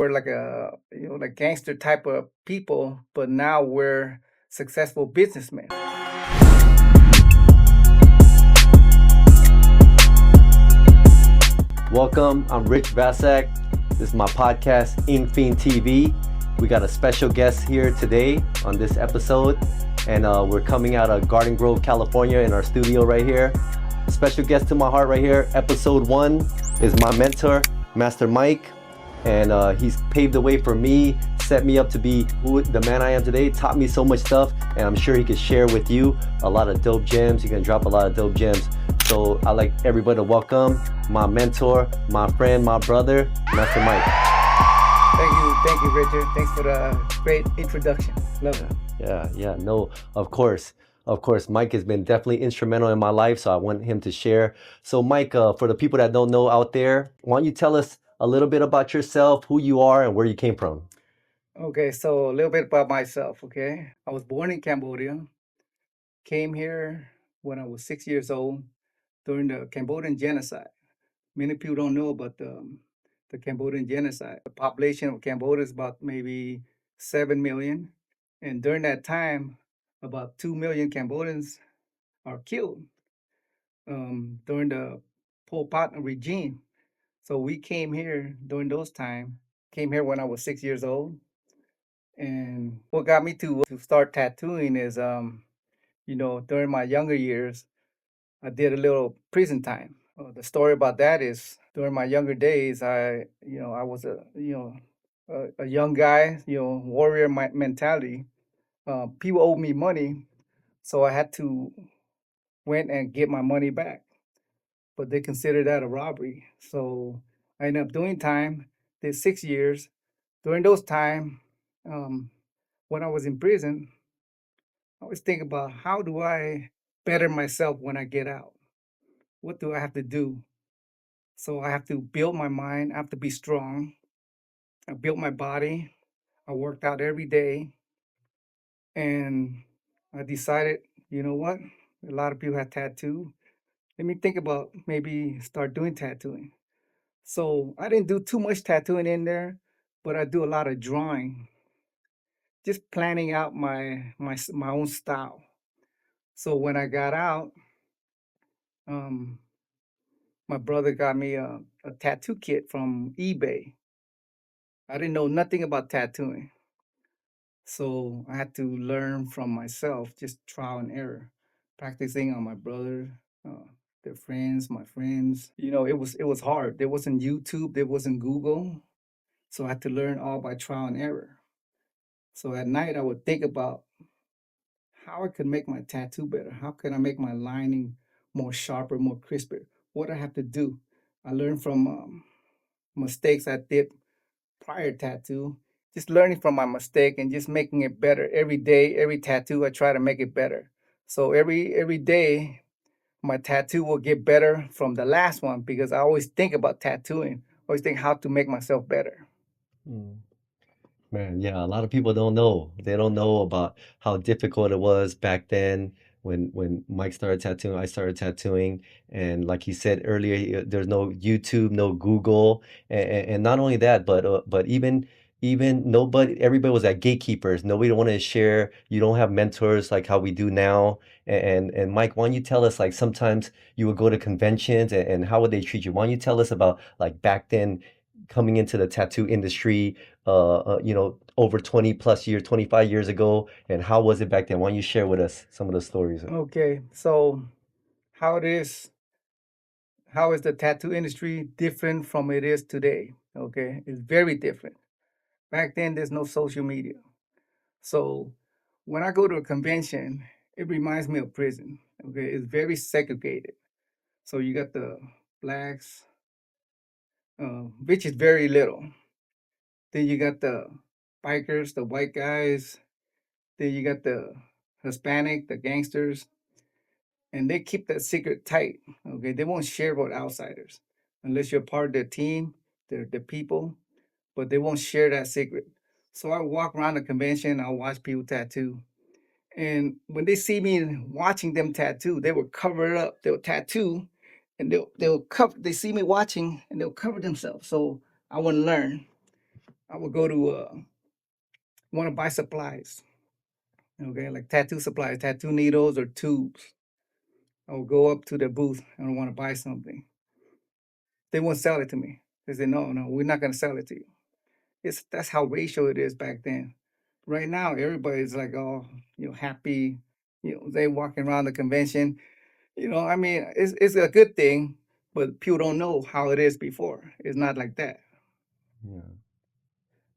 We're like like gangster type of people, but now we're successful businessmen. Welcome, I'm Rich Vasak. This is my podcast, Infin TV. We got a special guest here today on this episode, and we're coming out of Garden Grove, California in our studio right here. Special guest to my heart right here, episode 1 is my mentor, Master Mike, and he's paved the way for me, set me up to be the man I am today, taught me so much stuff, and I'm sure he could share with you a lot of dope gems. He can drop a lot of dope gems. So I'd like everybody to welcome my mentor, my friend, my brother, Master Mike. Thank you, Richard. Thanks for the great introduction. Love it. Yeah, no, of course. Mike has been definitely instrumental in my life, so I want him to share. So Mike, for the people that don't know out there, why don't you tell us a little bit about yourself, who you are, and where you came from? Okay, so a little bit about myself, okay? I was born in Cambodia, came here when I was 6 years old during the Cambodian genocide. Many people don't know about the Cambodian genocide. The population of Cambodia is about maybe 7 million. And during that time, about 2 million Cambodians are killed during the Pol Pot regime. So we came here during those times, came here when I was 6 years old. And what got me to start tattooing is, during my younger years, I did a little prison time. The story about that is during my younger days, I was a young guy, warrior mentality. People owed me money, so I had to went and get my money back. But they considered that a robbery, so I ended up doing time. Did 6 years. During those time, um, when I was in prison, I was thinking about how do I better myself when I get out. What do I have to do? So I have to build my mind. I have to be strong. I built my body. I worked out every day. And I decided, you know what? A lot of people have tattoo. Let me think about maybe start doing tattooing. So I didn't do too much tattooing in there, but I do a lot of drawing, just planning out my own style. So when I got out, um, my brother got me a tattoo kit from eBay. I didn't know nothing about tattooing. So I had to learn from myself, just trial and error, practicing on my brother, their friends, my friends. It was hard. There wasn't YouTube, there wasn't Google, so I had to learn all by trial and error. So at night I would think about how I could make my tattoo better. How can I make my lining more sharper, more crisper? What I have to do. I learned from mistakes I did prior tattoo, just learning from my mistake and just making it better every day. Every tattoo, I try to make it better. So every day, my tattoo will get better from the last one because I always think about tattooing. Always think how to make myself better. Mm. Man, yeah, a lot of people don't know. They don't know about how difficult it was back then when Mike started tattooing, I started tattooing, and like he said earlier, there's no YouTube, no Google, and not only that, but even nobody, everybody was at gatekeepers. Nobody wanted to share. You don't have mentors like how we do now. And Mike, why don't you tell us like sometimes you would go to conventions and how would they treat you? Why don't you tell us about like back then coming into the tattoo industry? Over 20 plus years, 25 years ago, and how was it back then? Why don't you share with us some of the stories? Okay, so how it is, how is the tattoo industry different from it is today? Okay, it's very different. Back then, there's no social media. So when I go to a convention, it reminds me of prison. Okay, it's very segregated. So you got the blacks, which is very little. Then you got the bikers, the white guys. Then you got the Hispanic, the gangsters, and they keep that secret tight. Okay, they won't share with outsiders unless you're part of their team. They're the people, but they won't share that secret. So I walk around the convention. I watch people tattoo. And when they see me watching them tattoo, they will cover it up. They'll tattoo, and they'll cover. They see me watching, and they'll cover themselves. So I want to learn. I would go to want to buy supplies, okay, like tattoo supplies, tattoo needles or tubes. I would go up to the booth and I want to buy something. They won't sell it to me. They say, no, no, we're not going to sell it to you. That's how racial it is back then. Right now, everybody's like, oh, happy. They walking around the convention. I mean, it's a good thing, but people don't know how it is before. It's not like that. Yeah.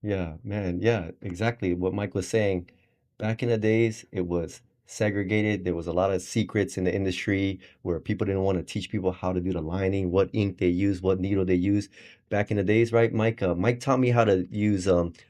Yeah, man. Yeah, exactly what Mike was saying. Back in the days, it was segregated. There was a lot of secrets in the industry where people didn't want to teach people how to do the lining, what ink they use, what needle they use. Back in the days, right, Mike? Mike taught me how to use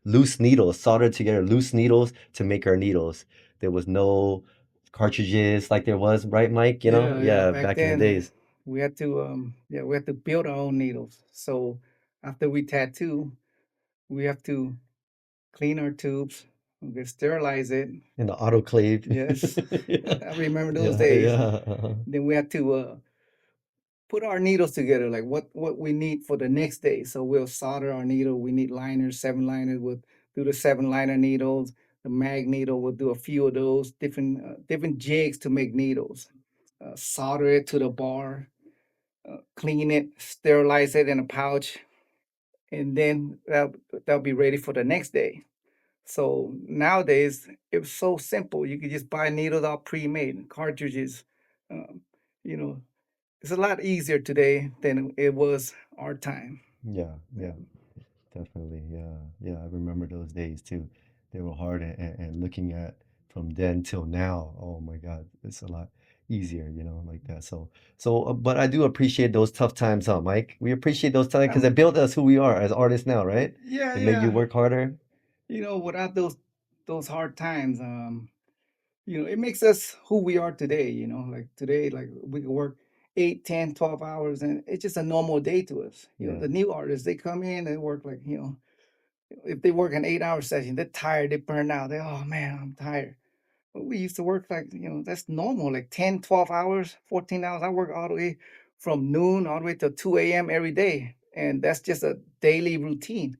loose needles, solder together loose needles to make our needles. There was no cartridges like there was, right, Mike? Yeah, yeah. Yeah, Back back in the then, days. we had to build our own needles. So after we tattoo, we have to clean our tubes, we sterilize it. In the autoclave. Yes, Yeah, I remember those yeah, days. yeah. Then we have to put our needles together, like what we need for the next day. So we'll solder our needle. We need liners, 7 liners. We'll do the 7 liner needles. The mag needle, we'll do a few of those different jigs to make needles. Solder it to the bar, clean it, sterilize it in a pouch, and then that'll be ready for the next day. So nowadays, it's so simple. You can just buy needles all pre-made, cartridges. Um, you know, it's a lot easier today than it was our time. Yeah, Yeah. yeah. Definitely, yeah, yeah. I remember those days too. They were hard, and looking at from then till now, oh my God, it's a lot easier, like that. But I do appreciate those tough times, huh, Mike? We appreciate those times because it Um, built us who we are as artists now, right? yeah, It made you yeah. work harder. Without those hard times, it makes us who we are today. Like today, like we can work 8, 10, 12 hours, and it's just a normal day to us. Yeah. The new artists, they come in, they work like, if they work an 8 hour session, they're tired, they burn out. Oh man, I'm tired. But we used to work like, that's normal, like 10, 12 hours, 14 hours. I work all the way from noon all the way to 2 a.m. every day. And that's just a daily routine.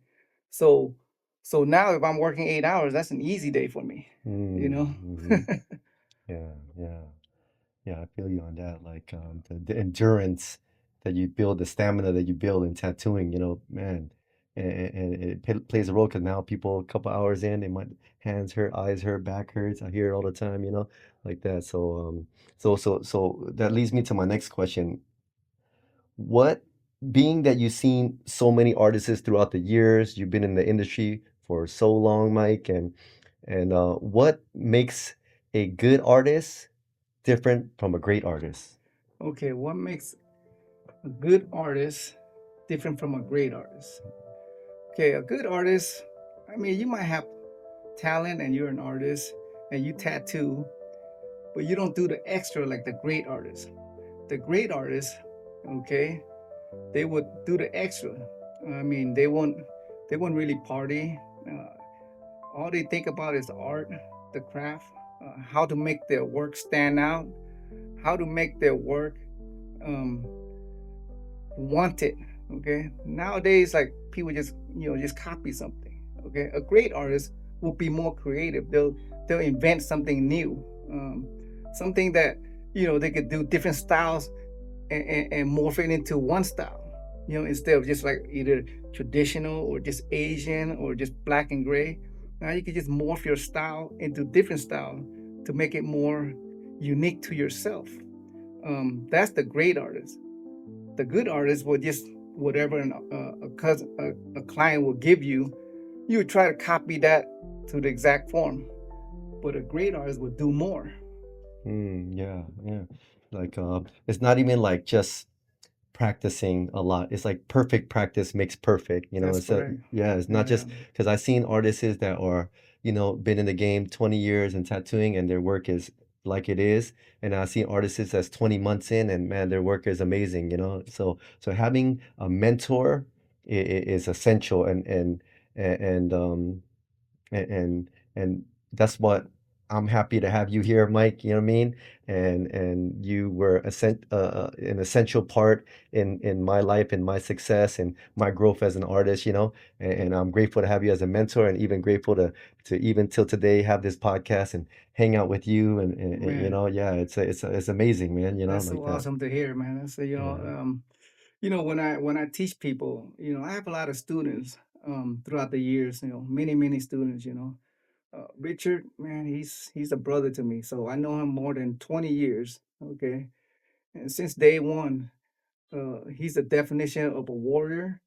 So so now if I'm working 8 hours, that's an easy day for me, you know? Mm-hmm. Yeah, yeah. Yeah, I feel you on that. Like the endurance that you build, the stamina that you build in tattooing, man, and it plays a role because now people a couple hours in, they might hands hurt, eyes hurt, back hurts. I hear it all the time, like that. So that leads me to my next question. What, being that you've seen so many artists throughout the years, you've been in the industry for so long, Mike, and what makes a good artist different from a great artist? Okay, what makes a good artist different from a great artist? Okay, a good artist, I mean, you might have talent and you're an artist and you tattoo, but you don't do the extra like the great artist. The great artists, okay, they would do the extra. I mean, they won't really party. All they think about is the art, the craft, how to make their work stand out, how to make their work um, wanted. Okay, nowadays, like people just copy something. Okay, a great artist will be more creative. They'll invent something new, something that they could do different styles and morph it into one style. Instead of just like either traditional or just Asian or just black and gray. Now you can just morph your style into different style to make it more unique to yourself. That's the great artist. The good artist will just whatever a client will give you, you would try to copy that to the exact form. But a great artist would do more. Yeah, yeah. Like, it's not even like just practicing a lot. It's like perfect practice makes perfect, That's It's a, correct. yeah, it's not Yeah. just because I've seen artists that are, been in the game 20 years and tattooing and their work is like it is. And I've seen artists that's 20 months in and man, their work is amazing, So having a mentor is essential and and that's what I'm happy to have you here, Mike. You know what I mean? And you were an essential part in my life and my success and my growth as an artist. And I'm grateful to have you as a mentor, and even grateful to even till today have this podcast and hang out with you. And Man, yeah, it's amazing, man. that's Like so that. awesome to hear, man. That's Yeah. when I teach people, I have a lot of students throughout the years. Many students. Richard, man, he's a brother to me. So I know him more than 20 years. Okay, and since day one, he's the definition of a warrior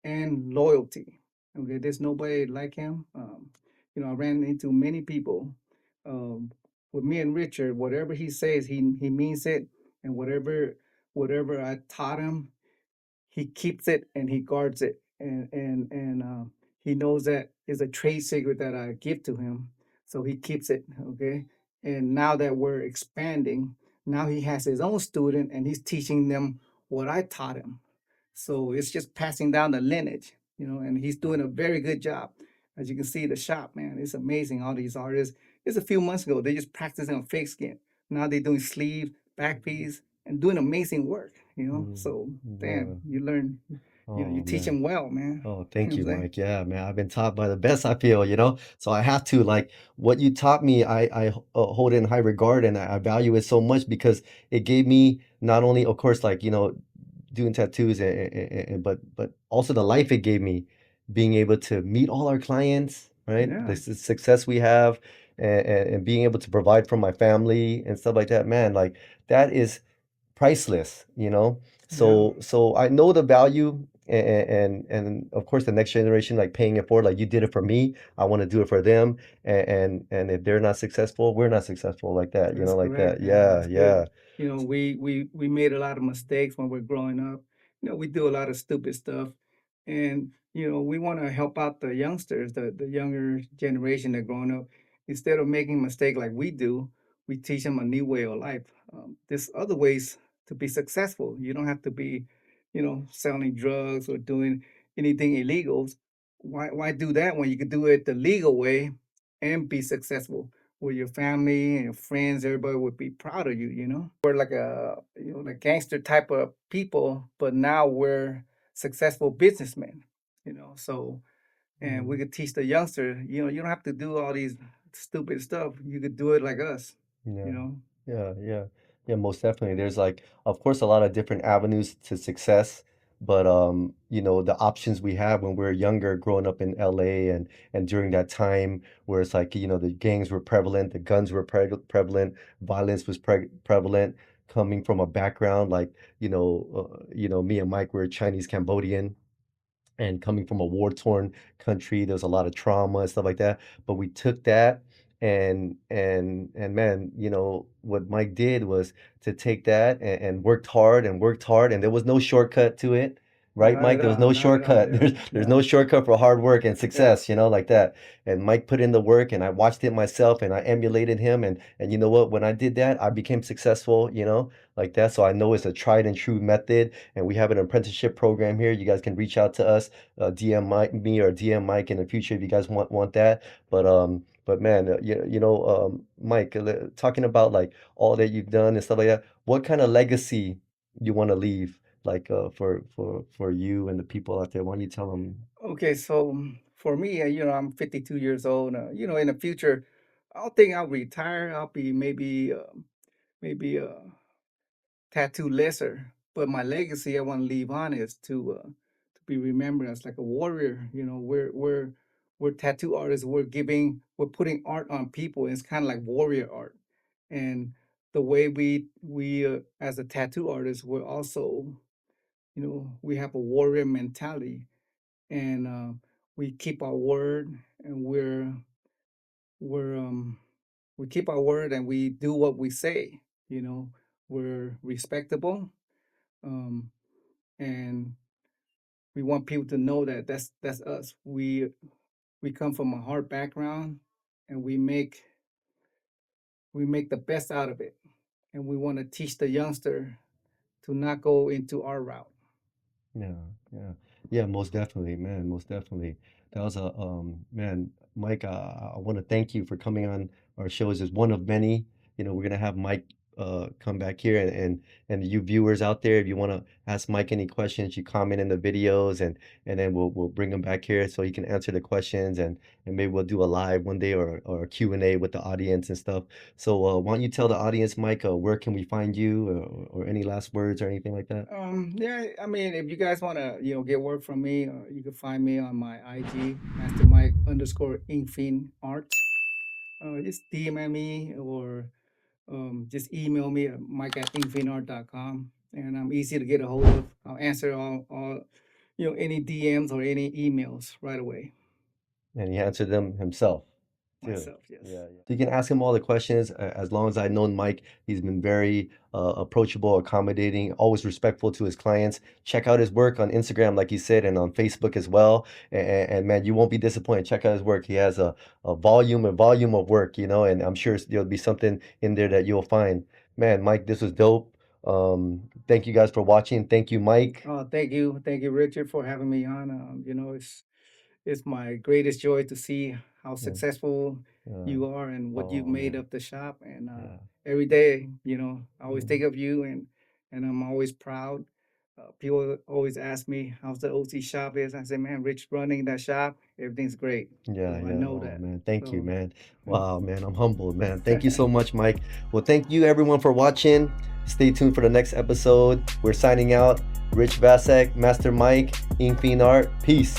and loyalty. Okay, there's nobody like him. I ran into many people. Um, with me and Richard, whatever he says, he means it, and whatever I taught him, he keeps it and he guards it, and he knows that is a trade secret that I give to him, so he keeps it. Okay, and now that we're expanding, now he has his own student and he's teaching them what I taught him. So it's just passing down the lineage, and he's doing a very good job. As you can see, the shop, man, it's amazing. All these artists, just a few months ago, they just practicing on fake skin. Now they're doing sleeve, back piece, and doing amazing work. Mm, So yeah. damn, you learn, you Oh teach man. them well, man. Oh, You know thank what you, I'm saying? Mike. Yeah, man, I've been taught by the best, I feel. So I have to like what you taught me, I hold in high regard, and I value it so much because it gave me not only, of course, like, doing tattoos, but also the life it gave me, being able to meet all our clients, right? Yeah, This is success we have, and being able to provide for my family and stuff like that, man, like that is priceless. yeah, So I know the value, and of course the next generation, like paying it forward, like you did it for me, I want to do it for them, and if they're not successful, we're not successful, like that, that's like correct. that. Yeah, Yeah, that's yeah. good. We made a lot of mistakes when we're growing up. We do a lot of stupid stuff, and we want to help out the youngsters, the younger generation that growing up. Instead of making mistake like we do, we teach them a new way of life. There's other ways to be successful. You don't have to be, selling drugs or doing anything illegal. Why do that when you could do it the legal way and be successful? Where your family and your friends, everybody would be proud of you. We're like like gangster type of people, but now we're successful businessmen. So, and we Mm. could teach the youngster, you don't have to do all these stupid stuff. You could do it like us, you Yeah, know. yeah. Yeah, most definitely. There's like, of course, a lot of different avenues to success, but the options we have when we're younger, growing up in LA, and during that time where it's like, the gangs were prevalent, the guns were prevalent, violence was prevalent, coming from a background like, me and Mike were Chinese Cambodian, and coming from a war-torn country, there was a lot of trauma and stuff like that. But we took that, and man, what Mike did was to take that, and worked hard, and there was no shortcut to it, right, Not Mike? at There was all, no not at all. shortcut. Yeah, There's yeah, no shortcut for hard work and yeah. success, like that. And Mike put in the work, and I watched it myself, and I emulated him, and you know what? When I did that, I became successful, like that. So I know it's a tried and true method, and we have an apprenticeship program here. You guys can reach out to us, me or DM Mike in the future if you guys want that. But man, Mike, talking about like all that you've done and stuff like that, what kind of legacy you want to leave, like for you and the people out there? Why don't you tell them? Okay, so for me, I'm 52 years old. In the future, I don't think I'll retire. I'll be maybe tattoo lesser, but my legacy I want to leave on is to be remembered as like a warrior. We're tattoo artists. We're putting art on people. It's kind of like warrior art, and the way we as a tattoo artist, we're also we have a warrior mentality, and we keep our word, and we're we keep our word, and we do what we say. We're respectable, um, and we want people to know that that's us. We come from a hard background, and we make the best out of it, and we want to teach the youngster to not go into our route. Yeah, yeah, yeah. Most definitely, man. Most definitely. That was a man. Mike, I want to thank you for coming on our show as just one of many. We're gonna have Mike come back here, and you viewers out there, if you want to ask Mike any questions, you comment in the videos, and then we'll bring him back here so he can answer the questions, and maybe we'll do a live one day, or a Q&A with the audience and stuff. So why don't you tell the audience, Mike, where can we find you, or any last words or anything like that? Yeah, I mean, if you guys want to, get work from me, you can find me on my IG, Master Mike underscore Infin Art. Just DM me or just email me at mike at infinart.com, and I'm easy to get a hold of. I'll answer all any DMs or any emails right away And he answered them himself too. myself. Yes. Yeah, yeah. So you can ask him all the questions. As long as I've known Mike, he's been very approachable, accommodating, always respectful to his clients. Check out his work on Instagram, like he said, and on Facebook as well. And man, you won't be disappointed. Check out his work. He has a volume of work, and I'm sure there'll be something in there that you'll find. Man, Mike, this was dope. Thank you guys for watching. Thank you, Mike. Oh, thank you, Richard, for having me on. It's my greatest joy to see how Yeah. successful Uh, you are and what you've oh made man. of the shop. And Yeah. every day, I always Mhm. think of you, and I'm always proud. People always ask me how's the OC shop is. I say, man, Rich running that shop, everything's great. Yeah, So I yeah. know Oh that. man, thank you, So man. Wow, man, I'm humbled, man. Thank you so much, Mike. Well, thank you everyone for watching. Stay tuned for the next episode. We're signing out. Rich Vasek, Master Mike, Ink Fiend Art. Peace.